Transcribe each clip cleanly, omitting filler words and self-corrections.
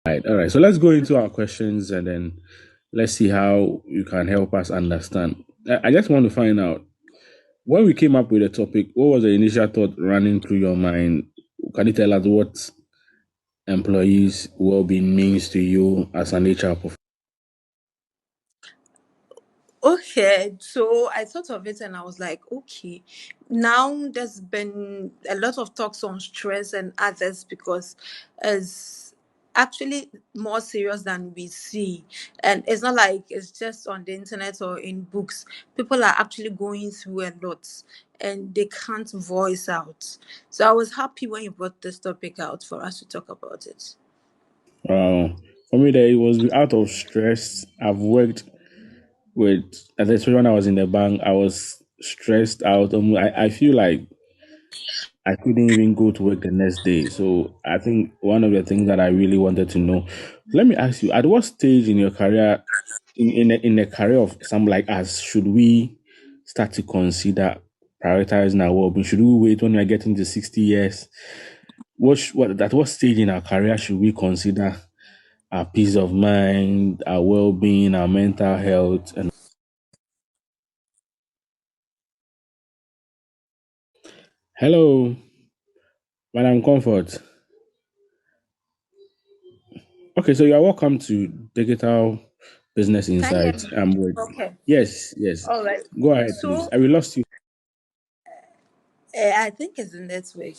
All right. So let's go into our questions and then let's see how you can help us understand. I just want to find out when we came up with the topic, what was the initial thought running through your mind? Can you tell us what employees well-being means to you as an HR professional? Okay, so I thought of it and I was like, okay, now there's been a lot of talks on stress and others because it's actually more serious than we see. And it's not like it's just on the internet or in books. People are actually going through a lot and they can't voice out. So I was happy when you brought this topic out for us to talk about it. For me, there it was out of stress. I've worked with, especially when I was in the bank, I was stressed out. I feel like I couldn't even go to work the next day. So I think one of the things that I really wanted to know. Let me ask you: at what stage in your career, in the career of some like us, should we start to consider prioritizing our well-being? Should we wait when we are getting to 60 years? At what stage in our career should we consider our peace of mind, our well-being, our mental health, and hello, Madam Comfort. Okay, so you are welcome to Digital Business Can you hear Insights. me? I'm with. Okay. Yes, yes. All right. Go ahead, please. So We lost you. I think it's the network.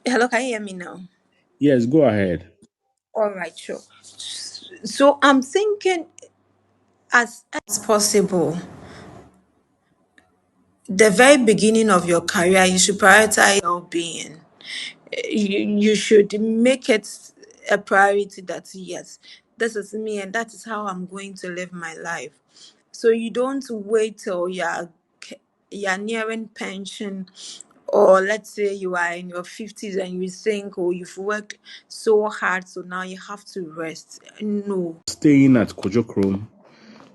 Hello, can you hear me now? Yes, go ahead. All right, sure. So I'm thinking as possible, the very beginning of your career, you should prioritize well-being. You should make it a priority that yes, this is me and that is how I'm going to live my life. So you don't wait till you're nearing pension, or let's say you are in your 50s and you think, oh, you've worked so hard, so now you have to rest. No. Staying at Kojokrom,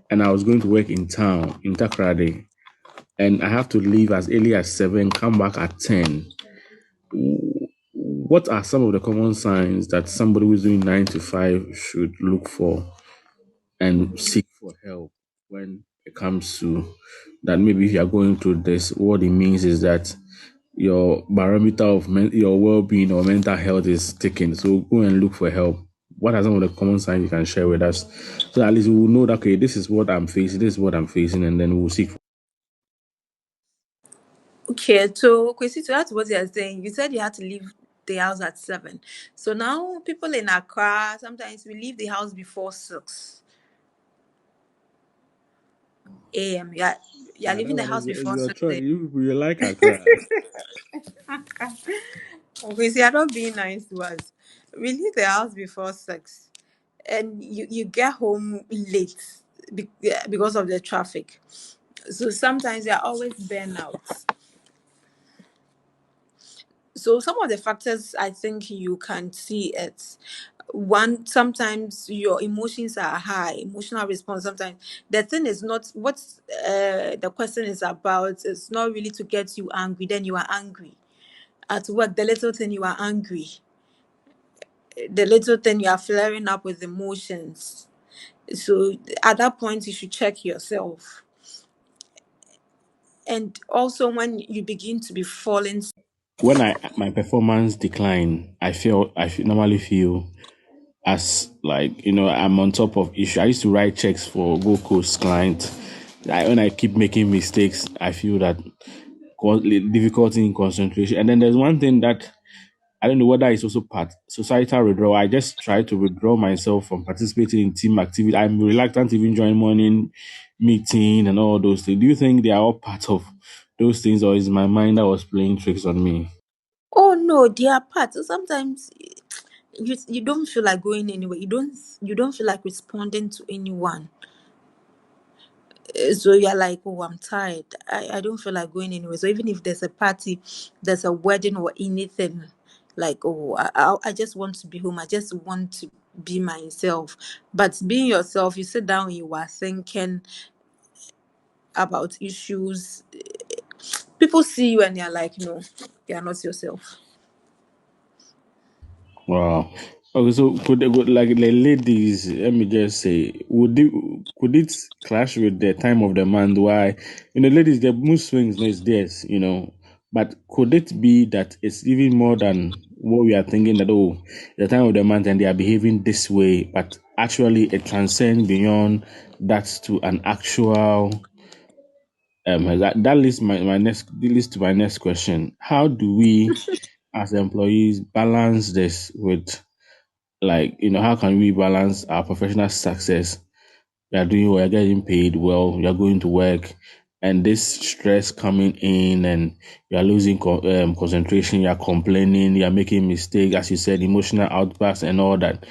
and I was going to work in town in Takrade, and I have to leave as early as 7, come back at 10. What are some of the common signs that somebody who's doing 9 to 5 should look for and seek for help when it comes to that? Maybe if you are going through this, what it means is that your barometer of your well-being or mental health is taken. So go and look for help. What are some of the common signs you can share with us, so at least we will know that okay, this is what I'm facing, this is what I'm facing, and then we'll seek for. Okay, so Kwesi, to add to what you're saying, you said you had to leave the house at 7. So now people in Accra, sometimes we leave the house before 6 a.m. You're Ah, leaving that the one house is before your 6 choice. a.m. You like Accra. Kwesi, you're not being nice to us. We leave the house before 6 and you get home late because of the traffic. So sometimes you're always burnout. So some of the factors I think you can see it. One, sometimes your emotions are high, emotional response. Sometimes the thing is not what the question is about. It's not really to get you angry. Then you are angry at work. The little thing you are angry. The little thing you are flaring up with emotions. So at that point, you should check yourself. And also when you begin to be falling. When my performance decline, normally feel as like I'm on top of issue. I used to write checks for Gold Coast client. When I keep making mistakes, I feel that difficulty in concentration. And then there's one thing that I don't know whether it's also part societal withdrawal. I just try to withdraw myself from participating in team activity. I'm reluctant to even join morning meeting and all those things. Do you think they are all part of those things, or is my mind that was playing tricks on me? Oh no, they are parts. So sometimes you don't feel like going anywhere. You don't feel like responding to anyone. So you're like, oh, I'm tired. I don't feel like going anywhere. So even if there's a party, there's a wedding or anything, like, oh, I just want to be home. I just want to be myself. But being yourself, you sit down, you are thinking about issues. People see you and they're like, no, you are not yourself. Wow. Okay, so like the ladies, let me just say, could it clash with the time of the month? Why, ladies, the mood swings is theirs, but could it be that it's even more than what we are thinking that, oh, the time of the month and they are behaving this way, but actually it transcends beyond that to an actual that leads to my next question. How do we as employees balance this with, like, how can we balance our professional success? You are doing well, you're getting paid well, you're going to work, and this stress coming in, and you are losing concentration, you're complaining, you're making mistakes, as you said, emotional outbursts and all that.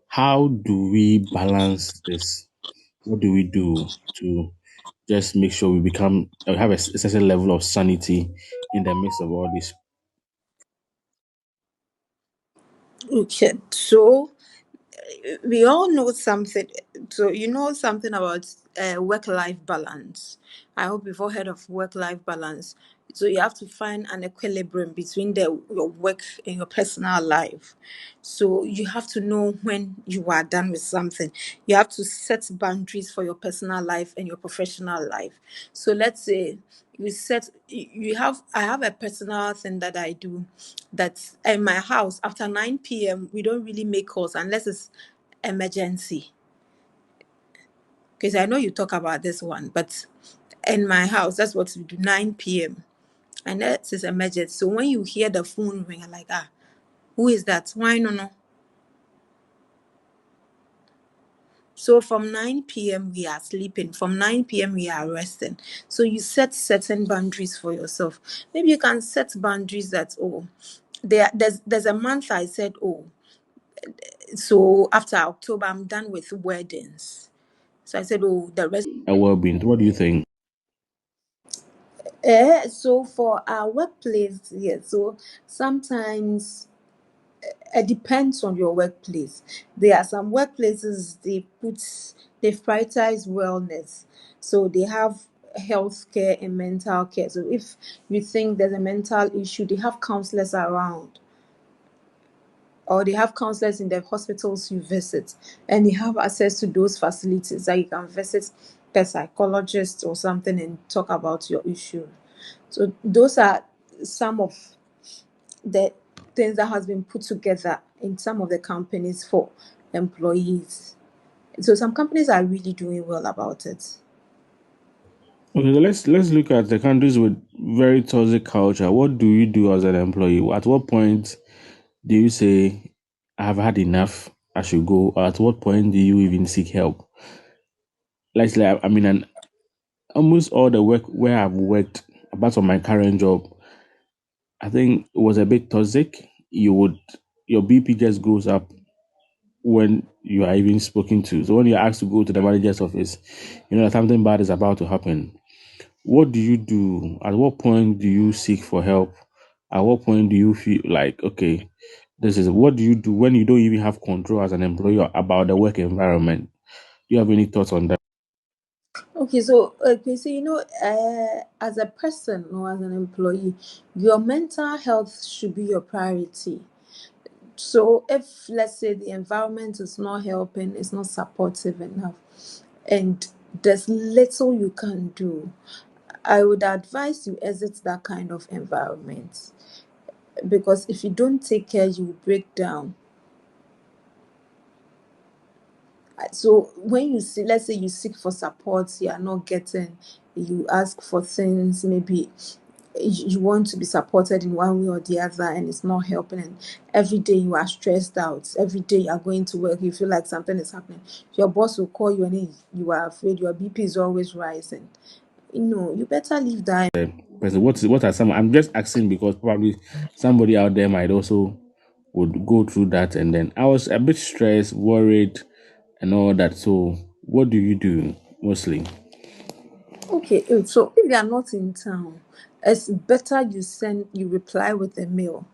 How do we balance this? What do we do to just make sure we have a certain level of sanity in the midst of all this? Okay, so we all know something. So you know something about work-life balance. I hope you've all heard of work-life balance. So you have to find an equilibrium between your work and your personal life. So you have to know when you are done with something. You have to set boundaries for your personal life and your professional life. So let's say you have I have a personal thing that I do, that in my house after 9 p.m. we don't really make calls unless it's emergency. Because I know you talk about this one, but in my house, that's what we do, 9 p.m. And that is emergency. So when you hear the phone ring, you're like, who is that? Why no no? So from 9 p.m. we are sleeping. From 9 p.m. we are resting. So you set certain boundaries for yourself. Maybe you can set boundaries that, there's a month I said, so after October I'm done with weddings. So I said, the rest. A well-being. What do you think? So for our workplace, yes. So sometimes it depends on your workplace. There are some workplaces they prioritize wellness. So they have healthcare and mental care. So if you think there's a mental issue, they have counselors around, or they have counselors in the hospitals you visit, and you have access to those facilities that you can visit a psychologist or something and talk about your issue. So those are some of the things that has been put together in some of the companies for employees. So some companies are really doing well about it. Okay, so let's look at the countries with very toxic culture. What do you do as an employee? At what point do you say, I have had enough, I should go? Or at what point do you even seek help? Like I mean, and almost all the work where I've worked, apart from my current job, I think it was a bit toxic. Your BP just goes up when you are even spoken to. So when you're asked to go to the manager's office, you know that something bad is about to happen. What do you do? At what point do you seek for help? At what point do you feel like, okay, this is what do you do when you don't even have control as an employer about the work environment? Do you have any thoughts on that? Okay, so as a person or as an employee, your mental health should be your priority. So if, let's say, the environment is not helping, it's not supportive enough, and there's little you can do, I would advise you exit that kind of environment, because if you don't take care, you will break down. So when you see, let's say you seek for support, you are not getting, you ask for things, maybe you want to be supported in one way or the other, and it's not helping, and every day you are stressed out, every day you are going to work, you feel like something is happening, your boss will call you and then you are afraid, your BP is always rising. You better leave that. Person, what are some? I'm just asking because probably somebody out there might also would go through that, and then I was a bit stressed, worried, and all that. So, what do you do mostly? Okay, so if you are not in town, it's better you reply with a mail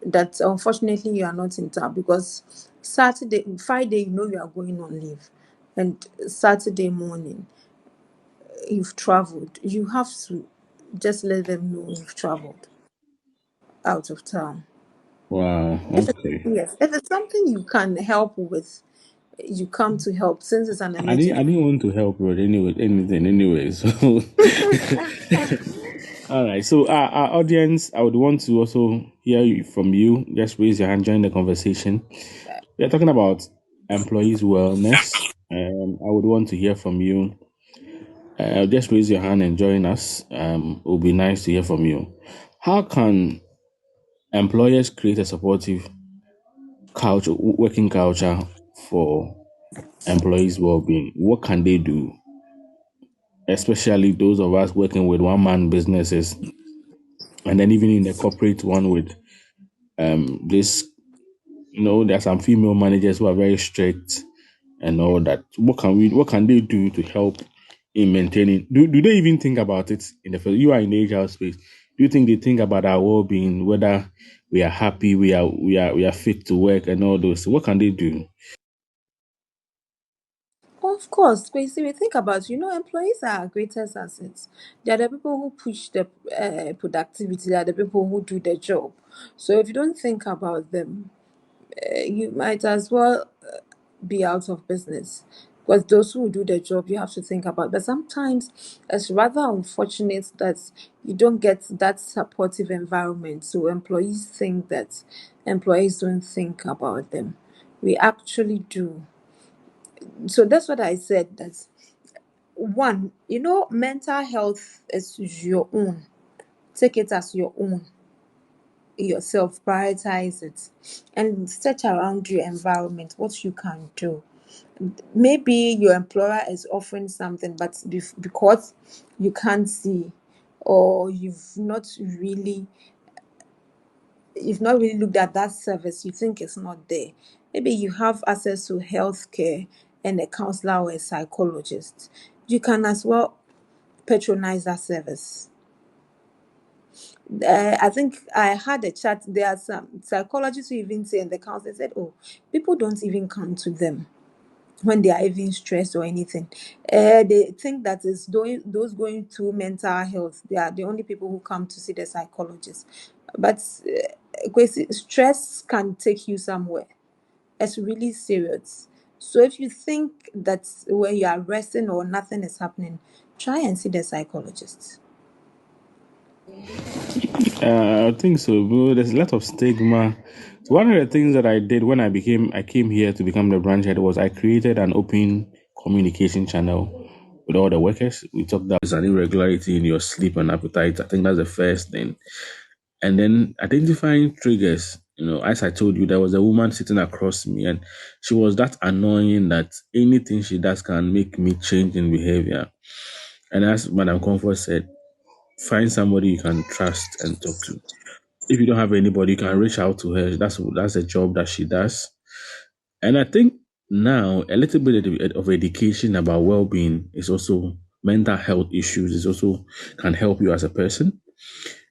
that unfortunately you are not in town, because Friday, you are going on leave, and Saturday morning you've traveled. You have to just let them know you've traveled out of town. Wow. Okay. Yes, if it's something you can help with, you come to help since it's an I emergency. didn't want to help with anything anyway. So all right. So our audience, I would want to also hear from you. Just raise your hand, join the conversation. We are talking about employees' wellness. I would want to hear from you. Just raise your hand and join us. It would be nice to hear from you. How can employers create a supportive culture, working culture for employees' well-being? What can they do, especially those of us working with one-man businesses, and then even in the corporate one with this? There are some female managers who are very strict and all that. What can they do to help in maintaining? Do they even think about it in the first? You are in the HR space. Do you think they think about our well being, whether we are happy, we are fit to work and all those? What can they do? Of course, basically, we think about, employees are our greatest assets. They are the people who push the productivity. They are the people who do the job. So if you don't think about them, you might as well be out of business. Because those who do the job, you have to think about. But sometimes it's rather unfortunate that you don't get that supportive environment. So employees think that employees don't think about them. We actually do. So that's what I said. That one, mental health is your own. Take it as your own yourself, prioritize it, and search around your environment what you can do. Maybe your employer is offering something, but because you can't see, or you've not really looked at that service, you think it's not there. Maybe you have access to healthcare and a counselor or a psychologist. You can as well patronize that service. I think I had a chat. There are some psychologists who even say in the council, they said, "Oh, people don't even come to them when they are even stressed or anything. They think that is those going through mental health. They are the only people who come to see the psychologist. But Kwesi, stress can take you somewhere. It's really serious. So if you think that when you are resting or nothing is happening, try and see the psychologist." I think so, bro. There's a lot of stigma. So one of the things that I did when I came here to become the branch head was I created an open communication channel with all the workers. We talked about an irregularity in your sleep and appetite. I think that's the first thing. And then identifying triggers. As I told you, there was a woman sitting across me, and she was that annoying that anything she does can make me change in behavior. And as Madam Comfort said, find somebody you can trust and talk to. If you don't have anybody, you can reach out to her. That's a job that she does. And I think now a little bit of education about well-being is also mental health issues. Is also can help you as a person.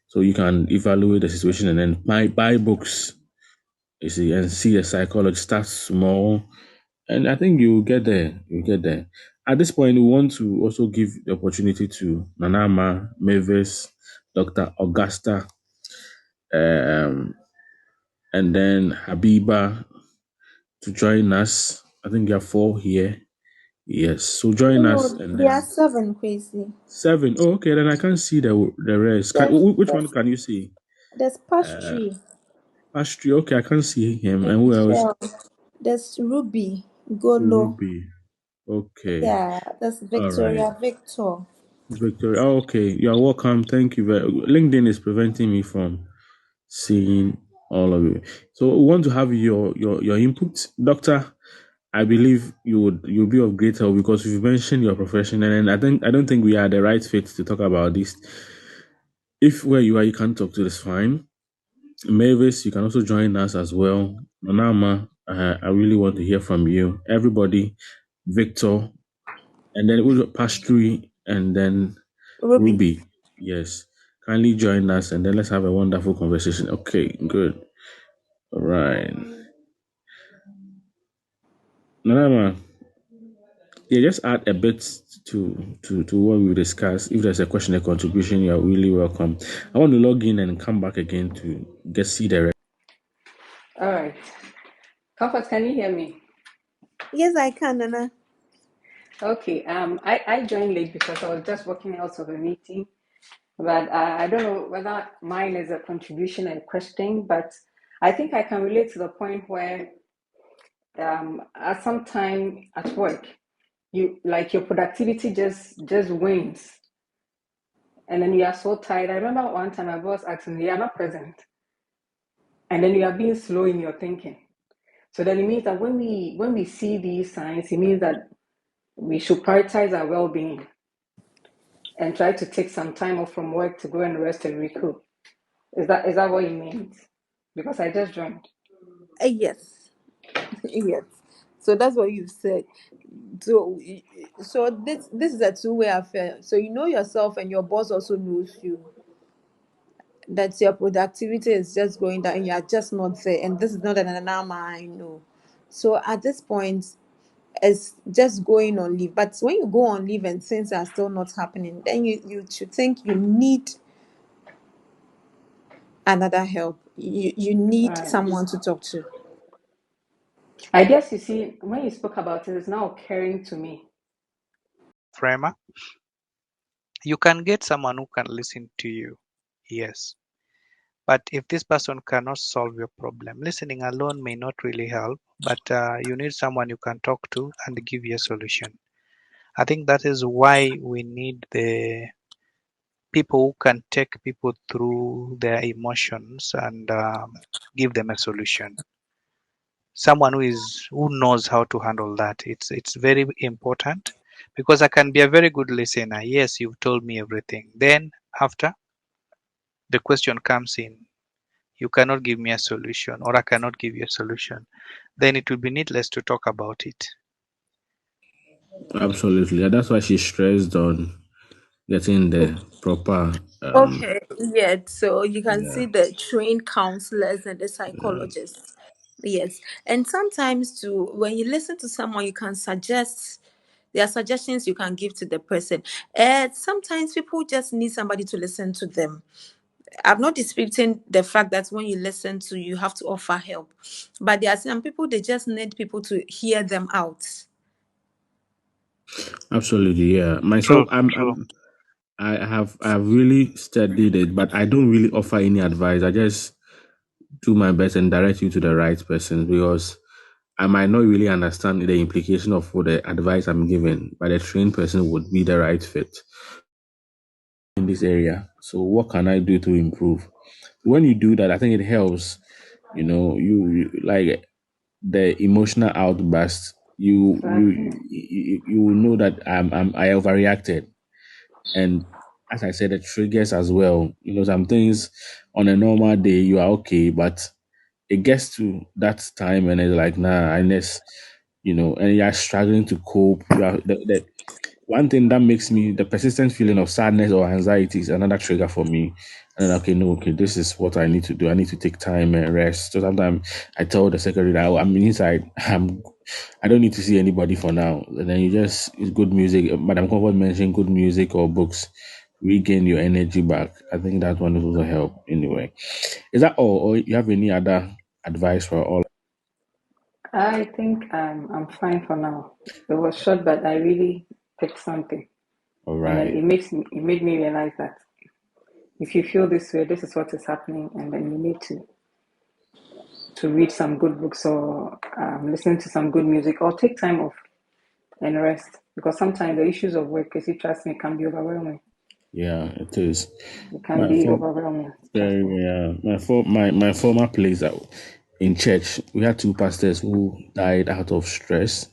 So you can evaluate the situation and then buy books. You see, and see a psychologist. Start small, and I think you will get there. You get there. At this point, we want to also give the opportunity to Nanama, Mavis, Dr. Augusta, um, and then Habiba to join us. I think there are four here. Yes. So join us No, and there are then seven, crazy. seven. Oh, okay. Then I can see the rest. There's, Which one there's, can you see? there's Pastry, Astri. Okay, I can see him. And who else? Michelle, there's Ruby, Golo, Ruby. Okay. yeah, there's All right. Victoria, Victor. Victoria. Oh, okay. You are welcome. Thank you very. LinkedIn is preventing me from seeing all of you. So we want to have your input, Doctor. I believe you'll be of great help because you've mentioned your profession, and I don't think we are the right fit to talk about this. If where you are you can't talk to this, fine. Mavis, you can also join us as well. Manama, I really want to hear from you. Everybody, Victor, and then Pastry, and then Ruby. Ruby. Yes, kindly join us, and then let's have a wonderful conversation. Okay, good. All right. Manama, yeah, just add a bit to what we discussed. If there's a question, a contribution, you're really welcome. I want to log in and come back again to get see the rest. All right. Comfort, can you hear me? Yes, I can, Nana. Okay. I joined late because I was just walking out of a meeting, but I don't know whether mine is a contribution and question, but I think I can relate to the point where at some time at work, you like your productivity just wanes, and then you are so tired. I remember one time my boss asked me, "You are not present," and then you are being slow in your thinking. So then it means that when we see these signs, it means that we should prioritize our well-being and try to take some time off from work to go and rest and recoup. Is that what you mean? Because I just joined. Yes, yes. So that's what you've said. So, so this is a two-way affair. So you know yourself, and your boss also knows you. That your productivity is just going down. You are just not there, and this is not an anama. I know. So at this point, it's just going on leave. But when you go on leave and things are still not happening, then you should think you need another help. You need Right. someone to talk to. I guess you see, when you spoke about it, it's now occurring to me. Frema, you can get someone who can listen to you. Yes. But if this person cannot solve your problem, listening alone may not really help, but you need someone you can talk to and give you a solution. I think that is why we need the people who can take people through their emotions and give them a solution. Someone who knows how to handle that. It's very important because I can be a very good listener. Yes, you've told me everything. Then after the question comes in, you cannot give me a solution or I cannot give you a solution. Then it will be needless to talk about it. Absolutely. And that's why she's stressed on getting the proper Okay, yeah. So you can yeah. see the trained counselors and the psychologists. Yes, and sometimes too, when you listen to someone, you can suggest. There are suggestions you can give to the person. And sometimes people just need somebody to listen to them. I'm not disputing the fact that when you listen to, you have to offer help, but there are some people they just need people to hear them out. Absolutely, yeah. Myself, True, true. I have really studied it, but I don't really offer any advice. I just do my best and direct you to the right person because I might not really understand the implication of what the advice I'm giving, but a trained person would be the right fit in this area. So what can I do to improve? When you do that, I think it helps. You like the emotional outburst. Exactly. You will know that I overreacted, and as I said, the triggers as well. Some things on a normal day you are okay, but it gets to that time and it's like, nah, I guess, and you're struggling to cope. You are the one thing that makes me the persistent feeling of sadness or anxiety is another trigger for me. And then, okay, no, okay, this is what I need to do. I need to take time and rest. So sometimes I tell the secretary that I'm inside. I don't need to see anybody for now. And then it's good music. Madam Comfort mentioned good music or books regain your energy back. I think that one will also help anyway. Is that all, or you have any other advice for all? I think I'm fine for now. It was short, but I really picked something, All and then right. it made me realize that if you feel this way, this is what is happening, and then you need to read some good books or listen to some good music or take time off and rest because sometimes the issues of work, as you trust me, can be overwhelming. Yeah, it is. It can My be for overwhelming. Trust very me. yeah. My former place in church, we had two pastors who died out of stress,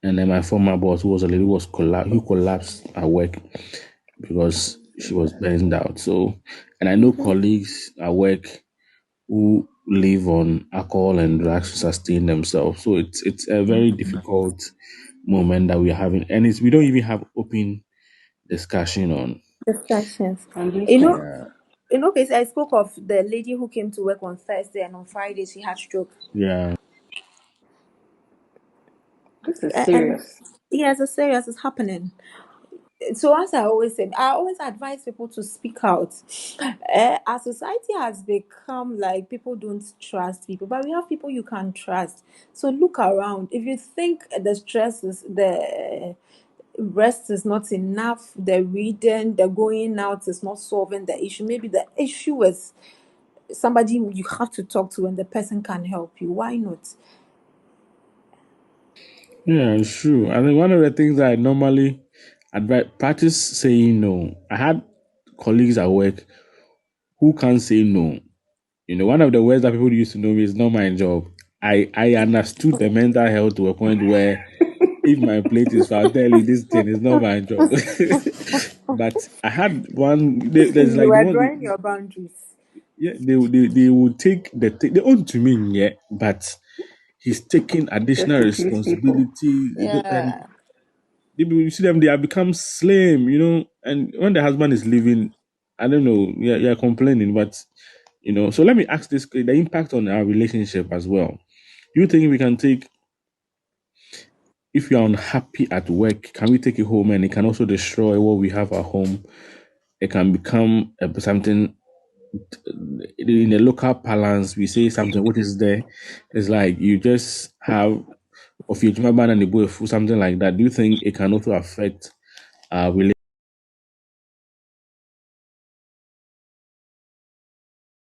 and then my former boss, who was a lady, who collapsed at work because she was burned out. So, and I know colleagues at work who live on alcohol and drugs to sustain themselves. So it's a very difficult moment that we're having, and we don't even have open discussion on. Discussions. And these You know, things, Yeah, case I spoke of the lady who came to work on Thursday and on Friday she had stroke. yeah, this is And serious. yes, it's serious. It's happening. So as I always say, I always advise people to speak out. Our society has become like people don't trust people, but we have people you can trust. So look around. If you think the stress is the rest is not enough, the reading, the going out is not solving the issue. Maybe the issue is somebody you have to talk to and the person can help you. Why not? Yeah, it's true. I think one of the things that I normally advise practice saying no. I had colleagues at work who can't say no. You know, one of the words that people used to know is not my job. I understood the mental health to a point where if my plate is full, I'll tell you this thing is not my job. But I had one. There's You like the are one. drawing your boundaries. Yeah, they will take the they own to me, yeah, but he's taking Just additional to please people. responsibility, and Yeah. you see them, they have become slim, you know. And when the husband is leaving, I don't know, you're complaining, but you know. So let me ask this: the impact on our relationship as well. Do you think we can take, if you're unhappy at work, can we take it home and it can also destroy what we have at home? It can become something in the local parlance. We say something what is there. It's like you just have of your and the boy something like that. Do you think it can also affect our relationship?